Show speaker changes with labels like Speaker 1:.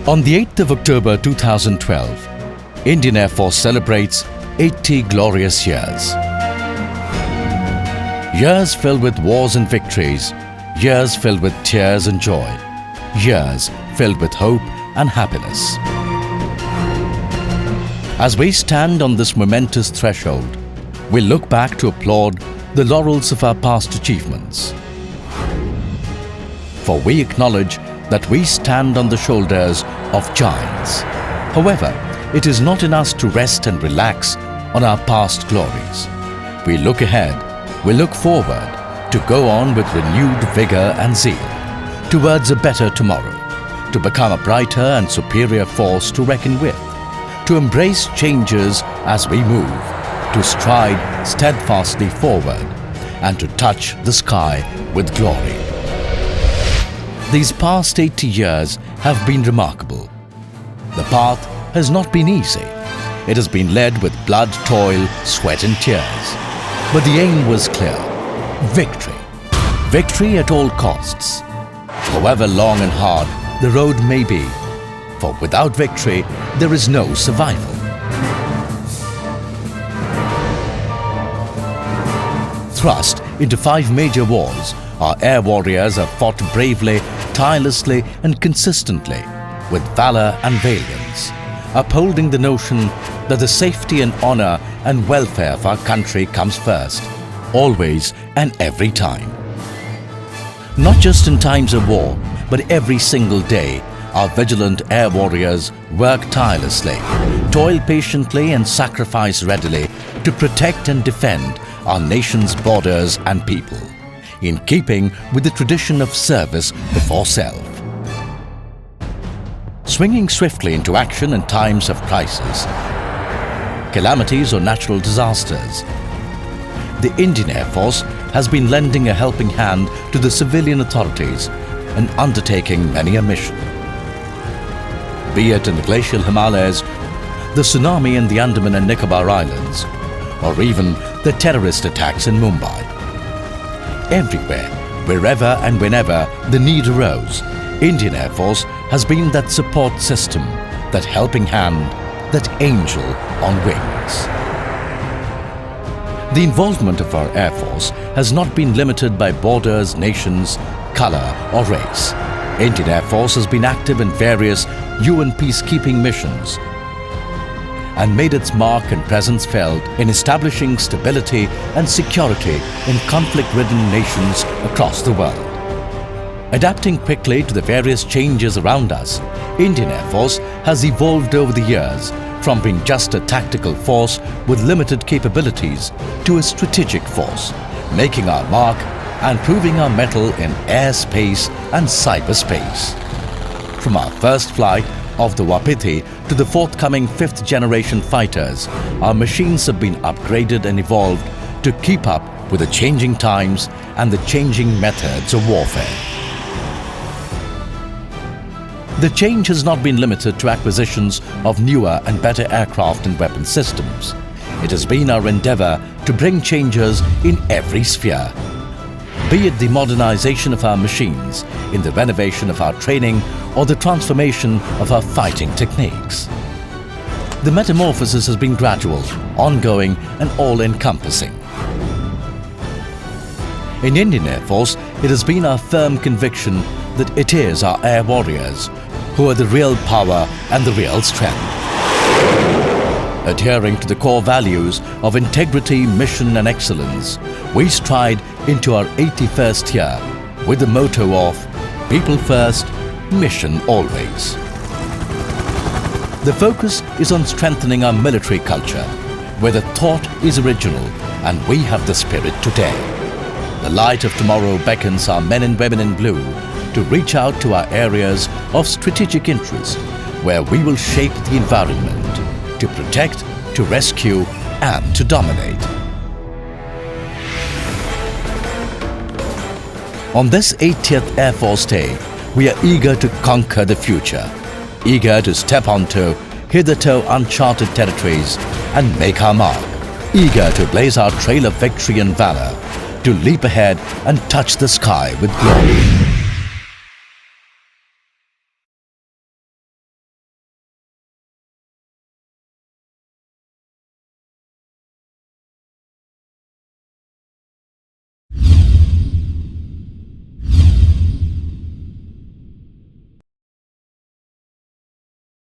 Speaker 1: On the 8th of October 2012, Indian Air Force celebrates 80 glorious years. Years filled with wars and victories, years filled with tears and joy, years filled with hope and happiness. As we stand on this momentous threshold, we look back to applaud the laurels of our past achievements. For we acknowledge that we stand on the shoulders of giants. However, it is not in us to rest and relax on our past glories. We look ahead, we look forward to go on with renewed vigor and zeal towards a better tomorrow, to become a brighter and superior force to reckon with, to embrace changes as we move, to stride steadfastly forward, and to touch the sky with glory. These past 80 years have been remarkable. The path has not been easy. It has been led with blood, toil, sweat and tears. But the aim was clear. Victory. Victory at all costs. However long and hard the road may be, for without victory, there is no survival. Thrust into 5 major wars, our air warriors have fought bravely, tirelessly and consistently, with valor and valiance, upholding the notion that the safety and honor and welfare of our country comes first, always and every time. Not just in times of war, but every single day, our vigilant air warriors work tirelessly, toil patiently and sacrifice readily to protect and defend our nation's borders and people, in keeping with the tradition of service before self. Swinging swiftly into action in times of crisis, calamities or natural disasters, the Indian Air Force has been lending a helping hand to the civilian authorities and undertaking many a mission. Be it in the glacial Himalayas, the tsunami in the Andaman and Nicobar Islands, or even the terrorist attacks in Mumbai. Everywhere, wherever and whenever the need arose, Indian Air Force has been that support system, that helping hand, that angel on wings. The involvement of our Air Force has not been limited by borders, nations, color or race. Indian Air Force has been active in various UN peacekeeping missions and made its mark and presence felt in establishing stability and security in conflict-ridden nations across the world. Adapting quickly to the various changes around us, Indian Air Force has evolved over the years from being just a tactical force with limited capabilities to a strategic force, making our mark and proving our mettle in airspace and cyberspace. From our first flight of the Wapiti to the forthcoming 5th generation fighters, our machines have been upgraded and evolved to keep up with the changing times and the changing methods of warfare. The change has not been limited to acquisitions of newer and better aircraft and weapon systems. It has been our endeavour to bring changes in every sphere, be it the modernization of our machines, in the renovation of our training, or the transformation of our fighting techniques. The metamorphosis has been gradual, ongoing and all-encompassing. In Indian Air Force, it has been our firm conviction that it is our air warriors who are the real power and the real strength. Adhering to the core values of integrity, mission and excellence, we stride into our 81st year with the motto of People First, Mission Always. The focus is on strengthening our military culture, where the thought is original and we have the spirit today. The light of tomorrow beckons our men and women in blue to reach out to our areas of strategic interest, where we will shape the environment to protect, to rescue and to dominate. On this 80th Air Force Day, we are eager to conquer the future, eager to step onto hitherto uncharted territories and make our mark, eager to blaze our trail of victory and valor, to leap ahead and touch the sky with glory.